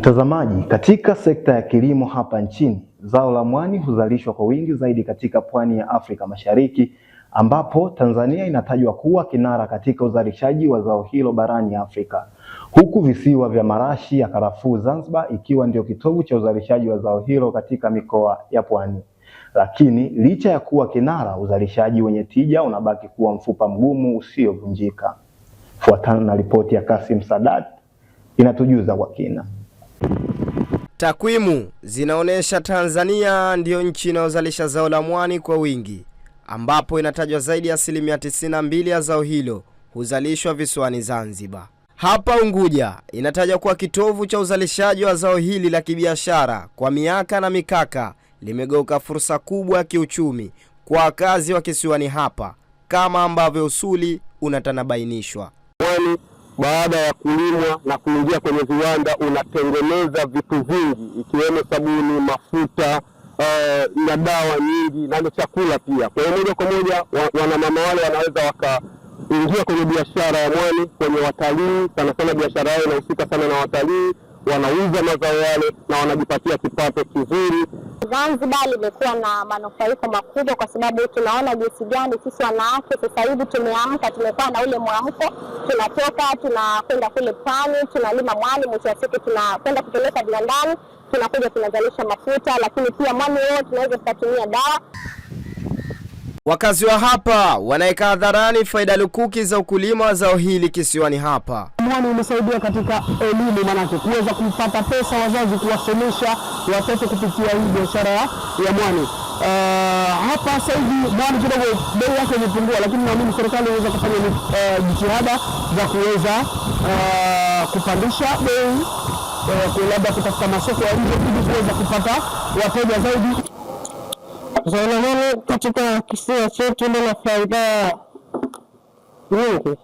Mtazamaji, katika sekta ya kilimo hapa nchini, zao la mwani huzalishwa kwa wingi zaidi katika pwani ya Afrika Mashariki, ambapo Tanzania inatajwa kuwa kinara katika uzalishaji wa zao hilo barani Afrika, huku visiwa vya marashi ya karafuu Zanzibar ikiwa ndio kitovu cha uzalishaji wa zao hilo katika mikoa ya pwani. Lakini licha ya kuwa kinara, uzalishaji wenye tija unabaki kuwa mfupa mgumu usiovunjika. Fuatana na ripoti ya Kasim Sadat inatujuza kwa kina. Takwimu zinaonesha Tanzania ndiyo nchi inayozalisha zao la mwani kwa wingi, ambapo inatajwa zaidi ya 92% ya zao hilo huzalishwa visiwani Zanzibar. Hapa Unguja inatajwa kuwa kitovu cha uzalishaji wa zao hili la kibiashara. Kwa miaka na mikaka limegeuka fursa kubwa ya kiuchumi kwa wakazi wa kisiwani hapa, kama ambavyo usuli unatanabainishwa. Mwani baada ya kulimwa na kuingia kwenye viwanda unatengeneza vitu vingi, ikiwemo sabuni, mafuta na dawa nyingi na chakula pia. Kwa hiyo moja kwa moja wanamama wale wanaweza wakaingia kwenye biashara ya mwani, kwenye watalii. Sana sana biashara yao inahusika sana na watalii, wanauza mazao yale na wanajipatia kipato kizuri. Zanzibar limekuwa na manufaiko makubwa kwa sababu tunaona jinsi gani sisi wanawake sasa hivi tumeamka, tumekuwa na ule mwamko, tunatoka tunakwenda kule pwani, tunalima mwani, mwisho wa siku tunakwenda kupeleka viwandani, tunakuja tunazalisha mafuta, lakini pia mwani huo tunaweza kutumia dawa. Wakazi wa hapa wanaeka hadharani faida lukuki za ukulima wa zao hili kisiwani hapa. Mwani umesaidia katika elimu, manake kuweza kupata pesa wazazi kuwasomesha watoto kupitia hii biashara ya mwani. Hapa sasa hivi mwani kidogo bei yake imepungua, lakini naamini serikali inaweza kufanya jitihada za kuweza kupandisha bei, labda kutafuta masoko ya nje ili kuweza kupata wateja zaidi. Zao la mwani katika kisiwa chetu lina faida nyingi.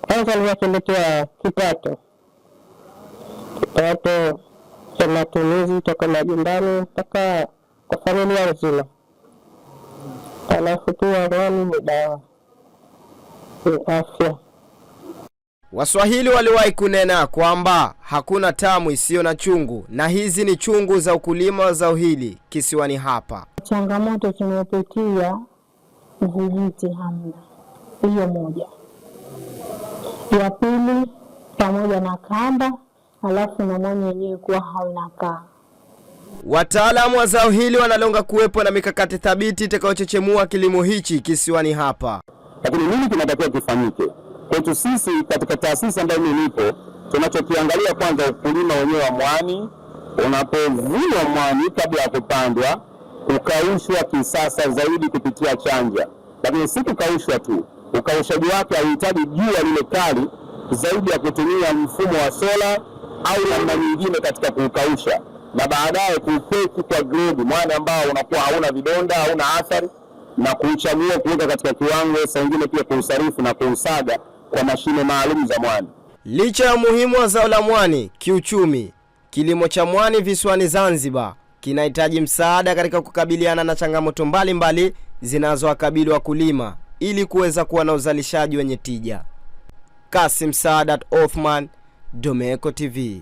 Kwanza linatuletea kipato cha matumizi toka majumbani mpaka kwa familia nzima. Alafu pia mwani ni dawa, ni afya. Waswahili waliwahi kunena kwamba hakuna tamu isiyo na chungu, na hizi ni chungu za ukulima wa zao hili kisiwani hapa. Changamoto tunayopitia vijiti hamna, hiyo moja. Ya pili, pamoja na kamba, alafu na mwani yenyewe kuwa hauna kaa. Wataalamu wa zao hili wanalonga kuwepo na mikakati thabiti itakayochechemua kilimo hichi kisiwani hapa. Lakini nini kinatakiwa kifanyike? Kwetu sisi katika taasisi ambayo mimi nipo, tunachokiangalia kwanza ukulima wenyewe wa mwani. Unapovunwa mwani kabla ya kupandwa, ukaushwa kisasa zaidi kupitia chanja. Lakini si kukaushwa tu, ukaushaji wake hauhitaji jua lile kali zaidi ya kutumia mfumo wa sola au namna nyingine katika kuukausha, na baadaye kuupeki kwa grade mwani ambao unakuwa hauna vidonda, hauna athari, na kuuchagua kuweka katika kiwango sangine, pia kuusarifu na kuusaga kwa mashine maalum za mwani. Licha ya umuhimu wa zao la mwani kiuchumi, kilimo cha mwani visiwani Zanzibar kinahitaji msaada katika kukabiliana na changamoto mbalimbali zinazowakabili wakulima ili kuweza kuwa na uzalishaji wenye tija. Kasim Sadat Othman, Domeko TV.